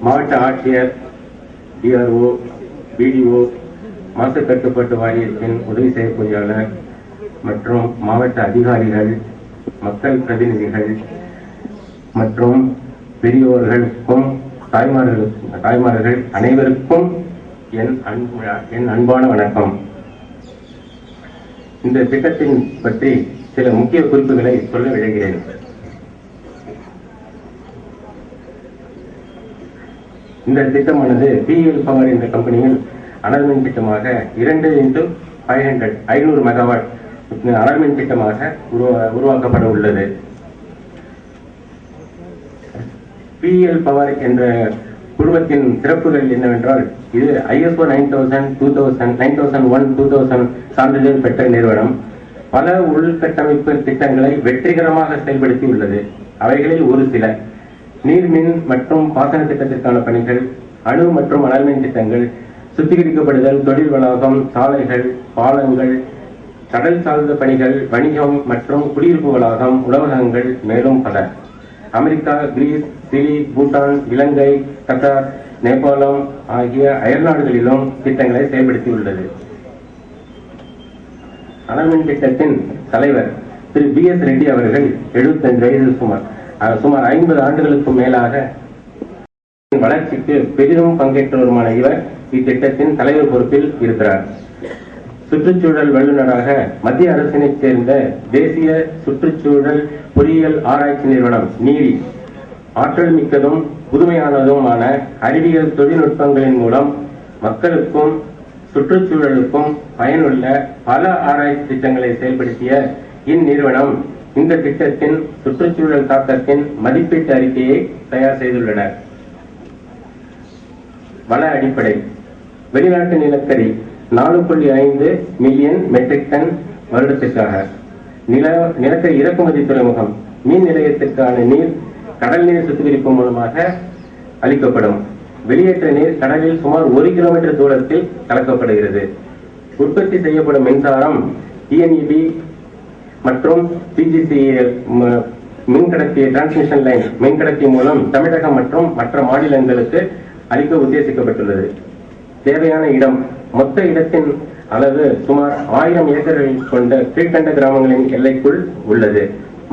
மாவட்ட ஆட்சியர், DRO, BDO, மாசு கட்டுப்பாட்டு வாரியத்தின் உதவி செயற்பொறியாளர் மற்றும் மாவட்ட அதிகாரிகள், மக்கள் பிரதிநிதிகள் மற்றும் பெரியோர்களுக்கும் தாய்மார்கள் அனைவருக்கும் என் அன்பான வணக்கம். இந்த திட்டத்தின் பற்றி சில முக்கிய குறிப்புகளை சொல்ல விளைகிறேன். இந்த திட்டமானது பிஎல் பவர் என்ற கம்பெனியில் அனல்மின் திட்டமாக 2x500 மெகாவாட் அனல்மின் திட்டமாக உருவாக்கப்பட உள்ளது. பிஎல் பவர் என்ற குழுமத்தின் சிறப்புகள் என்னவென்றால், இது ISO 9001-2000 சான்றிதழ் பெற்ற நிறுவனம். பல உள்கட்டமைப்பு திட்டங்களை வெற்றிகரமாக செயல்படுத்தி உள்ளது. அவைகளில் ஒரு சில: நீர்மின் மற்றும் பாசன திட்டத்திற்கான பணிகள், அணு மற்றும் அனல்மின் திட்டங்கள், சுத்திகரிக்கப்படுதல், தொழில் வளாகம், சாலைகள், பாலங்கள், கடல் சார்ந்த பணிகள், வணிகம் மற்றும் குடியிருப்பு வளாகம், உணவகங்கள், மேலும் பல. அமெரிக்கா, கிரீஸ், சிலி, பூட்டான், இலங்கை, கத்தார், நேபாளம் ஆகிய அயல்நாடுகளிலும் திட்டங்களை செயல்படுத்தியுள்ளது. அனல்மின் திட்டத்தின் தலைவர் திரு BS ரெட்டி அவர்கள் 75 வயது, சுமார் 50 ஆண்டுகளுக்கு மேலாக வளர்ச்சிக்கு பெரிதும் பங்கேற்றவருமான இவர் இத்திட்டத்தின் தலைவர் பொறுப்பில் இருக்கிறார். சுற்றுச்சூழல் வல்லுநராக மத்திய அரசினைச் சேர்ந்த தேசிய சுற்றுச்சூழல் பொறியியல் ஆராய்ச்சி நிறுவனம் நீரி ஆற்றல் மிக்கதும் புதுமையானதுமான அறிவியல் தொழில்நுட்பங்களின் மூலம் மக்களுக்கும் சுற்றுச்சூழலுக்கும் பயனுள்ள பல ஆராய்ச்சி திட்டங்களை செயல்படுத்திய இந்நிறுவனம் இந்த திட்டத்தின் சுற்றுச்சூழல் தாக்கத்தின் மதிப்பீட்டு அறிக்கையை தயார் செய்துள்ளனர். வள அடிப்படை: வெளிநாட்டு நிலக்கரி 4.5 மில்லியன் மெட்ரிக் டன் வருடத்திற்காக. நிலக்கரி இறக்குமதி துறைமுகம்: மீன் நிலையத்திற்கான நீர் கடல் நீர் சுத்திகரிப்பு மூலமாக அளிக்கப்படும். வெளியேற்ற நீர் கடலில் சுமார் 1 கிலோமீட்டர் தூரத்தில் கலக்கப்படுகிறது. உற்பத்தி செய்யப்படும் மின்சாரம் TNEB மற்றும் PGCIL மின்கடத்தி டிரான்ஸ்மிஷன் லைன் மின்கடத்தி மூலம் தமிழகம் மற்றும் மற்ற மாநிலங்களுக்கு அளிக்க உத்தேசிக்கப்பட்டுள்ளது. தேவையான இடம்: மொத்த இடத்தின் அளவு சுமார் 1000 ஏக்கர்கள் கொண்ட கீழ்கண்ட கிராமங்களின் எல்லைக்குள் உள்ளது: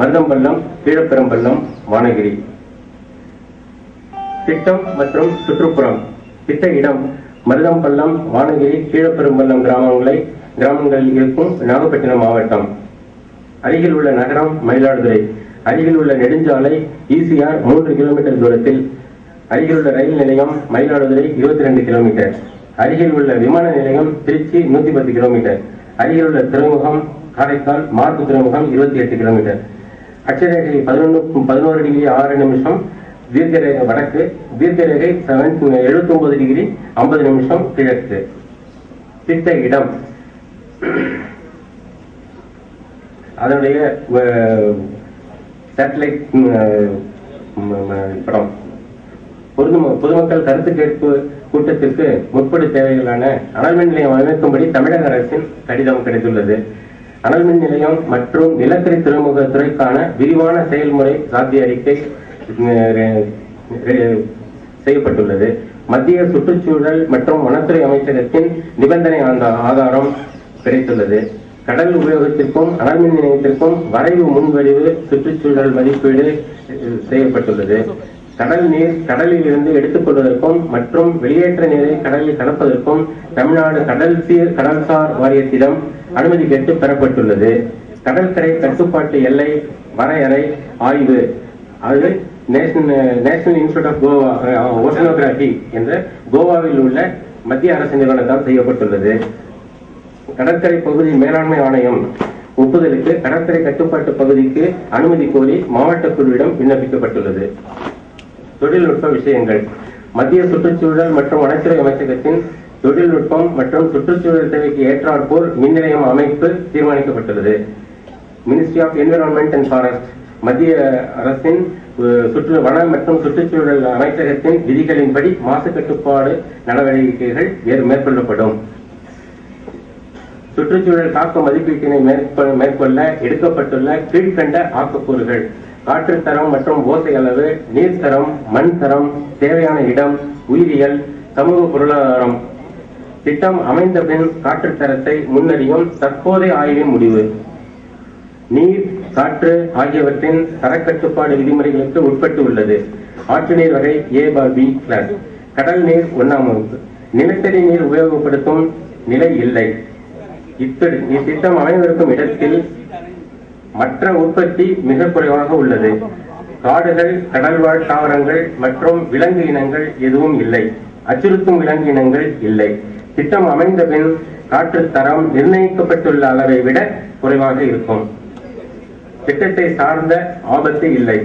மருதம்பள்ளம், கீழப்பெரும்பள்ளம், வானகிரி. திட்டம் மற்றும் சுற்றுப்புறம்: திட்ட இடம் மருதம்பள்ளம், வானகிரி, கீழப்பெரும்பள்ளம் கிராமங்களில் இருக்கும் நாகப்பட்டினம் மாவட்டம். அருகில் உள்ள நகரம் மயிலாடுதுறை. அருகில் உள்ள நெடுஞ்சாலை ECR 3 கிலோமீட்டர் தூரத்தில். அருகில் உள்ள ரயில் நிலையம் மயிலாடுதுறை 22 கிலோமீட்டர். அருகில் உள்ள விமான நிலையம் திருச்சி 110 கிலோமீட்டர். அருகில் உள்ள துறைமுகம் காரைக்கால் மார்க் துறைமுகம் 28 கிலோமீட்டர். அட்சரேகை 11 டிகிரி 6 நிமிஷம் தீர்க்கரேகை வடக்கு, தீர்க்கரேகை 79 டிகிரி 50 நிமிஷம் கிழக்கு. திட்ட இடம் அதனுடைய சேட்டலைட் படம். பொதுமக்கள் கருத்து கேட்பு கூட்டத்திற்கு முற்படு தேவைகளான அனல்மின் நிலையம் அமைக்கும்படி தமிழக அரசின் கடிதம் கிடைத்துள்ளது. அனல்மின் நிலையம் மற்றும் நிலக்கரி துறைமுக துறைக்கான விரிவான செயல்முறை சாத்திய அறிக்கை செய்யப்பட்டுள்ளது. மத்திய சுற்றுச்சூழல் மற்றும் வனத்துறை அமைச்சகத்தின் நிபந்தனை ஆதாரம் கிடைத்துள்ளது. கடல் உபயோகத்திற்கும் அனல்மின் நிலையத்திற்கும் வரைவு முன்வடிவு சுற்றுச்சூழல் மதிப்பீடு செய்யப்பட்டுள்ளது. கடல் நீர் கடலில் இருந்து எடுத்துக்கொள்வதற்கும் மற்றும் வெளியேற்ற நீரை கடலில் கலப்பதற்கும் தமிழ்நாடு கடல்சார் வாரியத்திடம் அனுமதி கேட்டு பெறப்பட்டுள்ளது. கடற்கரை கட்டுப்பாட்டு எல்லை வரையறை ஆய்வு அது நேஷனல் இன்ஸ்டிடியூட் ஆஃப் ஓஷனோகிராபி என்ற கோவாவில் உள்ள மத்திய அரசு நிறுவனத்தால் செய்யப்பட்டுள்ளது. கடற்கரை பகுதி மேலாண்மை ஆணையம் ஒப்புதலுக்கு கடற்கரை கட்டுப்பாட்டு பகுதிக்கு அனுமதி கோரி மாவட்ட குழுவிடம் விண்ணப்பிக்கப்பட்டுள்ளது. தொழில்நுட்ப விஷயங்கள்: மத்திய சுற்றுச்சூழல் மற்றும் வனத்துறை அமைச்சகத்தின் தொழில்நுட்பம் மற்றும் சுற்றுச்சூழல் தேவைக்கு ஏற்றாற்போல் மின் நிலையம் அமைப்பு தீர்மானிக்கப்பட்டுள்ளது. Ministry of environment and forest மத்திய அரசின் வன மற்றும் சுற்றுச்சூழல் அமைச்சகத்தின் விதிகளின்படி மாசு கட்டுப்பாடு நடவடிக்கைகள் மேற்கொள்ளப்படும். சுற்றுச்சூழல் தாக்க மதிப்பீட்டினை மேற்கொள்ள எடுக்கப்பட்டுள்ள கீழ்கண்ட ஆக்கக்கூறுகள்: காற்று தரம் மற்றும் ஓசை அளவு, நீர்த்தரம், மண் தரம், தேவையான இடம், உயிரியல், சமூக பொருளாதாரம். திட்டம் அமைந்த பின் காற்று தரத்தை முன்னறியும் தற்போதைய ஆய்வின் முடிவு. நீர், காற்று ஆகியவற்றின் தரக்கட்டுப்பாடு விதிமுறைகளுக்கு உட்பட்டு உள்ளது. ஆற்று நீர் வகை A/B கிளாஸ். கடல் நீர் 1ஆம் வகுப்பு. நிலத்தடி நீர் உபயோகப்படுத்தும் நிலை இல்லை. இத்திட்டம் அமைந்திருக்கும் இடத்தில் மற்ற உற்பத்தி மிக குறைவாக உள்ளது. காடுகள், கடல்வாழ் தாவரங்கள் மற்றும் விலங்கு இனங்கள் எதுவும் இல்லை. அச்சுறுத்தும் விலங்கு இனங்கள் இல்லை. திட்டம் அமைந்த பின் காற்று தரம் நிர்ணயிக்கப்பட்டுள்ள அளவை விட குறைவாக இருக்கும். திட்டத்தை சார்ந்த ஆபத்து இல்லை.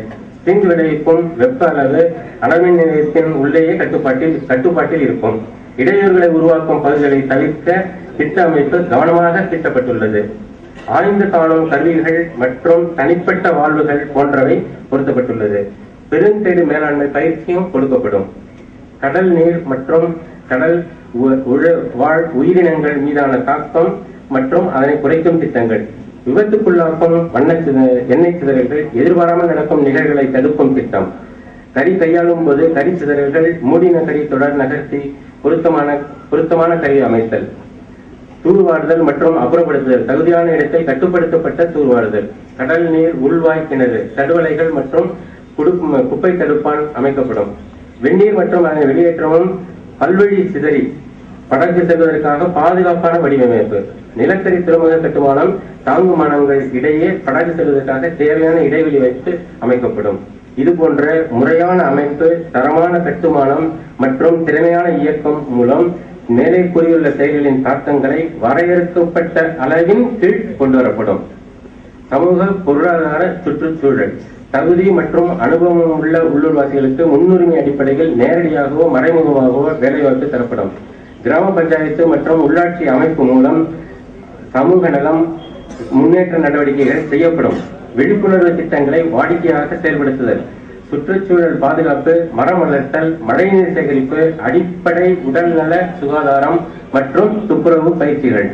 தீங்கு விளைவிக்கும் வெப்ப அளவு அனல்மின் நிலையத்தின் உள்ளேயே கட்டுப்பாட்டில் இருக்கும். இடையூறுகளை உருவாக்கும் பகுதிகளை தவிர்க்க திட்ட அமைப்பு கவனமாக திட்டப்பட்டுள்ளது. ஆய்ந்து காணும் கருவிகள் மற்றும் தனிப்பட்ட வாழ்வுகள் போன்றவை பொருத்தப்பட்டுள்ளது. பெருந்தேடு மேலாண்மை பயிற்சியும் கொடுக்கப்படும். கடல் நீர் மற்றும் கடல் வாழ் உயிரினங்கள் மீதான தாக்கம் மற்றும் அதனை குறைக்கும் திட்டங்கள். விபத்துக்குள்ளாக்கும் எண்ணெய் சிதறல்கள், எதிர்பாராமல் நடக்கும் நிகழ்வுகளை தடுக்கும் திட்டம். கரி கையாளும் போது கரி சிதறல்கள் மூடின கரி தொடர் நகர்த்தி பொருத்தமான கரி அமைத்தல். தூர்வாறுதல் மற்றும் அப்புறப்படுத்துதல். தகுதியான இடத்தில் கட்டுப்படுத்தப்பட்ட தூர்வாறுதல். கடல் நீர் உள்வாய் கிணறு, தடுவலைகள் மற்றும் குப்பை தடுப்பான் அமைக்கப்படும். வெந்நீர் மற்றும் அதனை வெளியேற்றவும் பல்வழி சிதறி படகு செல்வதற்காக பாதுகாப்பான வடிவமைப்பு. நிலக்கரி துறைமுக கட்டுமானம் தாங்குமானங்கள் இடையே படகு செல்வதற்காக தேவையான இடைவெளி வைத்து அமைக்கப்படும். இது போன்ற முறையான அமைப்பு, தரமான கட்டுமானம் மற்றும் திறமையான இயக்கம் மூலம் மேலே கூறியுள்ள செயல்களின் தாக்கங்களை வரையறுக்கப்பட்ட அளவின் கீழ் கொண்டுவரப்படும். சமூக பொருளாதார சுற்றுச்சூழல். தகுதி மற்றும் அனுபவம் உள்ள உள்ளூர்வாசிகளுக்கு முன்னுரிமை அடிப்படையில் நேரடியாகவோ மறைமுகமாகவோ வேலைவாய்ப்பு தரப்படும். கிராம பஞ்சாயத்து மற்றும் உள்ளாட்சி அமைப்பு மூலம் சமூக நலம் முன்னேற்ற நடவடிக்கைகள் செய்யப்படும். விழிப்புணர்வு திட்டங்களை வாடிக்கையாக செயல்படுத்துதல். சுற்றுச்சூழல் பாதுகாப்பு, மரம் வளர்த்தல், மழைநீர் சேகரிப்பு, அடிப்படை உடல்நல சுகாதாரம் மற்றும் துப்புரவு பயிற்சிகள்.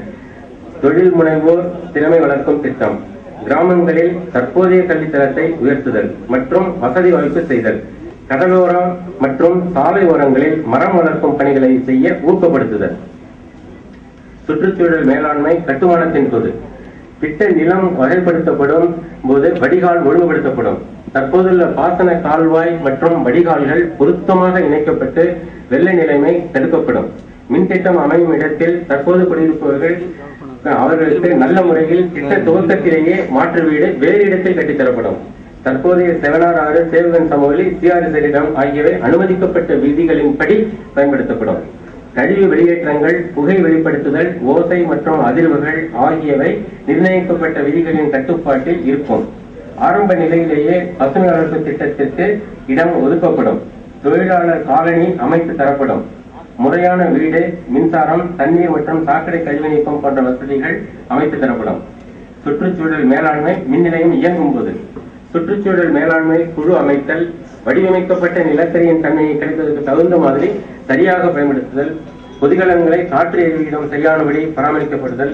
தொழில் முனைவோர் திறமை வளர்க்கும் திட்டம். கிராமங்களில் தற்போதைய கல்வித்தரத்தை உயர்த்துதல் மற்றும் வசதி வாய்ப்பு செய்தல். கடலோரம் மற்றும் சாலை ஓரங்களில் மரம் வளர்க்கும் பணிகளை செய்ய ஊக்கப்படுத்துதல். சுற்றுச்சூழல் மேலாண்மை கட்டுமானத்தின் போது திட்ட நிலம் வகைப்படுத்தப்படும் போது வடிகால் ஒழுங்குபடுத்தப்படும். தற்போதுள்ள பாசன கால்வாய் மற்றும் வடிகால்கள் பொருத்தமாக இணைக்கப்பட்டு வெள்ள நிலைமை தடுக்கப்படும். மின்திட்டம் அமையும் இடத்தில் தற்போது குடியிருப்பவர்கள் அவர்களுக்கு நல்ல முறையில் திட்ட துவக்கத்திலேயே மாற்று வீடு வேறு இடத்தில் கட்டித்தரப்படும். தற்போதைய செவனார் ஆறு, சேவகன் சமவெளி, சிஆர்எஸ்எல்லிடம் ஆகியவை அனுமதிக்கப்பட்ட விதிகளின்படி பயன்படுத்தப்படும். கழிவு வெளியேற்றங்கள், புகை வெளிப்படுத்துதல், ஓசை மற்றும் அதிர்வுகள் ஆகியவை நிர்ணயிக்கப்பட்ட விதிகளின் கட்டுப்பாட்டில் இருக்கும். ஆரம்ப நிலையிலேயே பசுமை வளர்ப்பு திட்டத்திற்கு இடம் ஒதுக்கப்படும். தொழிலாளர் காலனி அமைத்து தரப்படும். முறையான வீடு, மின்சாரம், தண்ணீர் மற்றும் சாக்கடை கழிவு நீக்கம் போன்ற வசதிகள் அமைத்து தரப்படும். சுற்றுச்சூழல் மேலாண்மை மின் நிலையம் இயங்கும் போது சுற்றுச்சூழல் மேலாண்மை குழு அமைத்தல், வடிவமைக்கப்பட்ட நிலக்கரியின் தன்மையை கிடைப்பதற்கு தகுந்த மாதிரி சரியாக பயன்படுத்துதல், கொதிகலன்களை காற்று எதிரியிடம் சரியானபடி பராமரிக்கப்படுதல்,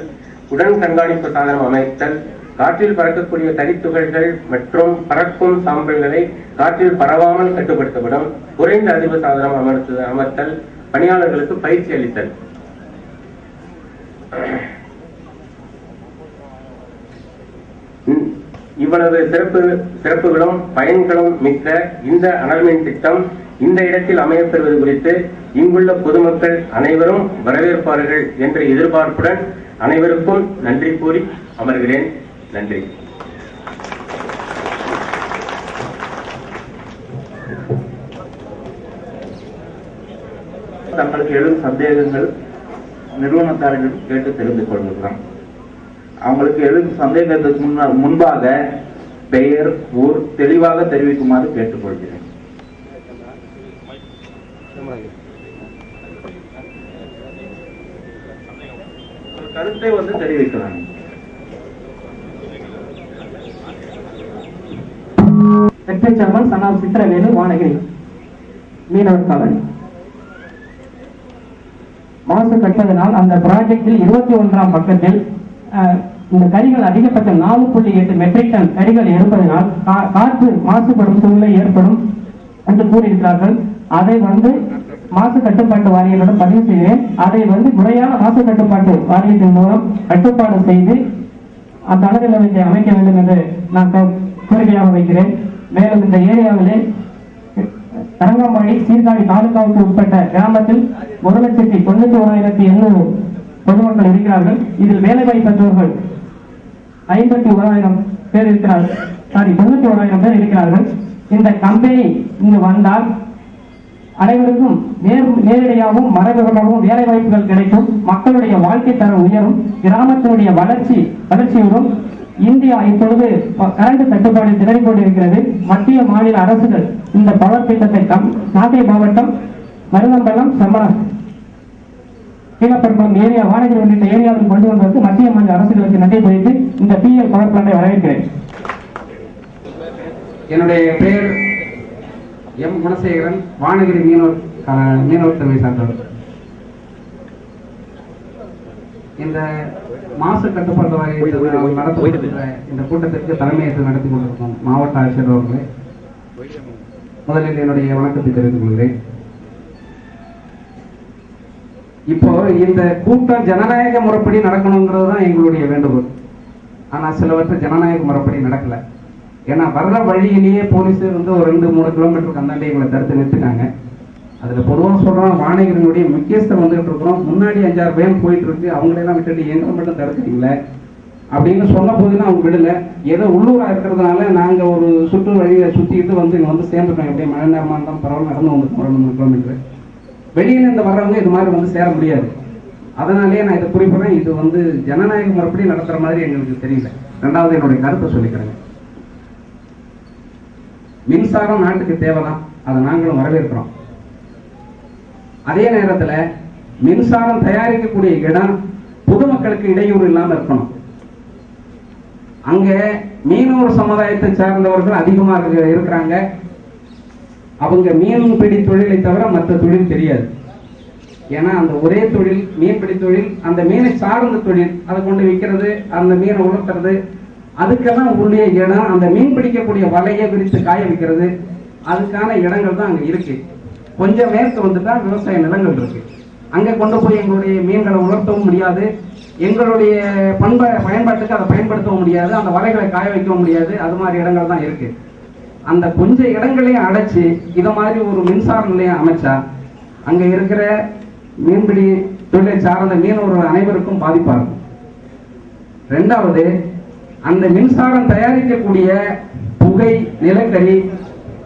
உடன் கண்காணிப்பு சாதனம் அமைத்தல், காற்றில் பறக்கக்கூடிய கரித்துகள்கள் மற்றும் பறக்கும் சாம்பல்களை காற்றில் பரவாமல் கட்டுப்படுத்தப்படும். குறைந்த அதிர்வு சாதனம் அமர்த்தல், பணியாளர்களுக்கு பயிற்சி அளித்தல். இவ்வளவு சிறப்புகளும் பயன்களும் மிக்க இந்த அனல்மின் திட்டம் இந்த இடத்தில் அமையப்பெறுவது குறித்து இங்குள்ள பொதுமக்கள் அனைவரும் வரவேற்பார்கள் என்ற எதிர்பார்ப்புடன் அனைவருக்கும் நன்றி கூறி அமர்கிறேன். நன்றி. தங்களுக்கு எழும் சந்தேகங்கள் நிறுவனத்தார்கள் கேட்டு தெரிந்து கொள்கிறோம். அவங்களுக்கு எழும் சந்தேகத்துக்கு முன்பாக பெயர், ஊர் தெளிவாக தெரிவிக்குமாறு கேட்டுக்கொள்கிறேன். கருத்தை தெரிவிக்கலாம். சேர்மன் சன் சித்திரவேலு, வானகிரி, மீனவர் காலனி. மாசு கட்டுவதனால் அந்த ப்ராஜெக்டில் 21ஆம் பக்கத்தில் இந்த கரிகள் அதிகபட்சம் 4.8 மெட்ரிக் டன் கரிகள் எடுப்பதனால் காற்று மாசுபடும் சூழ்நிலை ஏற்படும் என்று கூறியிருக்கிறார்கள். அதை மாசு கட்டுப்பாட்டு வாரியங்களிடம் பதிவு செய்கிறேன். அதை முறையான மாசு கட்டுப்பாட்டு வாரியத்தின் மூலம் கட்டுப்பாடு செய்து அந்த அணுநிலையத்தை அமைக்க வேண்டும் என்று நான் கோரிக்கையாக வைக்கிறேன். மேலும் இந்த ஏரியாவிலே தரங்கம்பாடி சீர்காழி தாலுகாவுக்கு உட்பட்ட கிராமத்தில் 1,91,800 பொதுமக்கள் இருக்கிறார்கள். இதில் வேலைவாய்ப்பு பெற்றவர்கள் 51,000 பேர் இருக்கிறார்கள். 91,000 பேர் இருக்கிறார்கள். இந்த கம்பெனி இங்கு வந்தால் அனைவருக்கும் நேரடியாகவும் மறைமுகமாகவும் வேலை வாய்ப்புகள் கிடைக்கும். மக்களுடைய வாழ்க்கை தரம் உயரும். கிராமத்தினுடைய வளர்ச்சியுடன் இந்தியா இப்பொழுது கரண்ட் தட்டுப்பாடு திணறிக் கொண்டிருக்கிறது. மத்திய மாநில அரசுகள் இந்த பவர் திட்டத்தை நாகை மாவட்டம் மருதம்பலம் கீழப்பெரும்பலம் ஏரியா வானகிரி உள்ளிட்ட ஏரியாவில் கொண்டு வந்ததற்கு மத்திய மாநில அரசுகளுக்கு நன்றி தெரிவித்து இந்த பிஎல் பவர் பிளான்டை வரவேற்கிறேன். என்னுடைய பெயர் எம் குணசேகரன், வானகிரி மீனவர் துறை சார்ந்தவர். இந்த மாசு கட்டுப்பாட்டு வாரியத்தில் நடத்தப்படுகின்ற இந்த கூட்டத்திற்கு தலைமையேற்று நடத்தி கொண்டிருக்கும் மாவட்ட ஆட்சியர் அவர்களே, முதலில் என்னுடைய வணக்கத்தை தெரிவித்துக் கொள்கிறேன். இப்போ இந்த கூட்டம் ஜனநாயக முறைப்படி நடக்கணுங்கிறது தான் எங்களுடைய வேண்டுகோள். ஆனா சிலவற்றை ஜனநாயக முறைப்படி நடக்கல. ஏன்னா வர்ற வழியிலேயே போலீஸ் ஒரு 2-3 கிலோமீட்டருக்கு அந்தாண்டி எங்களை தடுத்து நிறுத்துக்காங்க. அதுல பொதுவாக சொல்றோம், வானகிரியினுடைய முக்கியஸ்தர் வந்துட்டு இருக்கிறோம், முன்னாடி 5-6 வேன் போயிட்டு இருக்கு, அவங்களெல்லாம் விட்டுட்டு எங்களை மட்டும் தடுக்கிறீங்களே அப்படின்னு சொன்ன போதுன்னா அவங்க விடல. ஏதோ உள்ளூரா இருக்கிறதுனால நாங்க ஒரு சுற்று வழியை சுத்திட்டு இங்க சேர்ந்துட்டோம். எப்படியே மழை நேரமா இருந்தாலும் பரவாயில்ல, நடந்து வந்துட்டோம் 2-3 கிலோமீட்டர். வெளியில இருந்து வர்றவங்க இது மாதிரி சேர முடியாது. அதனாலேயே நான் இதை குறிப்பிடுறேன். இது ஜனநாயக முறைப்படி நடத்துற மாதிரி எங்களுக்கு தெரியல. ரெண்டாவது என்னுடைய கருத்தை சொல்லிக்கிறேங்க. மின்சாரம் நாட்டுக்கு தேவைதான், அதை நாங்களும் வரவேற்கிறோம். அதே நேரத்தில் மின்சாரம் தயாரிக்கக்கூடிய இடம் பொதுமக்களுக்கு இடையூறு இல்லாம இருக்கணும். அங்க மீனவர் சமுதாயத்தை சார்ந்தவர்கள் அதிகமா இருக்கிறாங்க. அவங்க மீன்பிடி தொழிலை தவிர மற்ற தொழில் தெரியாது. ஏன்னா அந்த ஒரே தொழில் மீன்பிடி தொழில், அந்த மீனை சார்ந்த தொழில், அதை கொண்டு விற்கிறது, அந்த மீனை உலர்த்துறது, அதுக்கெல்லாம் உள்ளே இடம், அந்த மீன் பிடிக்கக்கூடிய வலையை விரித்து காய வைக்கிறது, அதுக்கான இடங்கள் தான் அங்க இருக்கு. கொஞ்சம் மேற்கு வந்துட்டா விவசாய நிலங்கள் இருக்கு. அங்க கொண்டு போய் எங்களுடைய மீன்களை உலர்த்தவும் முடியாது, எங்களுடைய பயன்பாட்டுக்கு அதை பயன்படுத்தவும் முடியாது, அந்த வலைகளை காய வைக்கவும் முடியாது. அது மாதிரி இடங்கள் தான் இருக்கு. அந்த கொஞ்சம் இடங்களையும் அடைச்சு இதை மாதிரி ஒரு மின்சார நிலையம் அமைச்சா அங்க இருக்கிற மீன்பிடி தொழிலை சார்ந்த மீனவர்கள் அனைவருக்கும் பாதிப்பா இருக்கும். ரெண்டாவது, அந்த மின்சாரம் தயாரிக்கக்கூடிய புகை நிலக்கரி,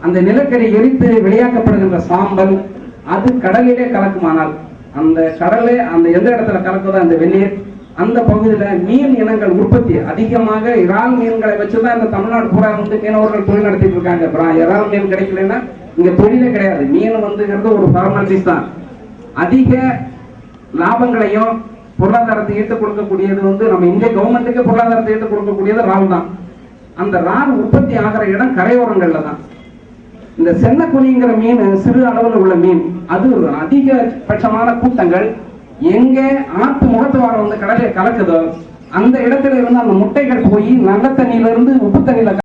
அந்த நிலக்கரி எரித்து வெளியாக்கப்படுகின்ற சாம்பல் அது கடலிலே கலக்குமானால், அந்த கடலே அந்த எந்த இடத்துல கலக்குதோ அந்த வெந்நீர், அந்த பகுதியில் மீன் இனங்கள் உற்பத்தி அதிகமாக இறால் மீன்களை வச்சுதான் இந்த தமிழ்நாடு பூரா மீனவர்கள் தொழில் நடத்திட்டு இருக்காங்க. இறால் மீன் கிடைக்கலன்னா இங்க தொழிலே கிடையாது. மீன் ஒரு ஃபார்மாலிட்டிஸ் தான். அதிக லாபங்களையும் பொருளாதாரத்தை ஈட்டு கொடுக்கக்கூடியது நம்ம இந்திய கவர்மெண்ட்டுக்கு பொருளாதாரத்தை ஈட்டு கொடுக்கக்கூடியது இறால் தான். அந்த இறால் உற்பத்தி ஆகிற இடம் கரையோரங்கள்ல தான். இந்த சென்னக்குனிங்கிற மீன் சிறு அளவில் உள்ள மீன், அது அதிகபட்சமான கூட்டங்கள் எங்க ஆத்து முகத்துவாரம் கடலில் கலக்குதோ அந்த இடத்துல இருந்து அந்த முட்டைகள் போய் நல்ல தண்ணியில இருந்து உப்பு தண்ணியில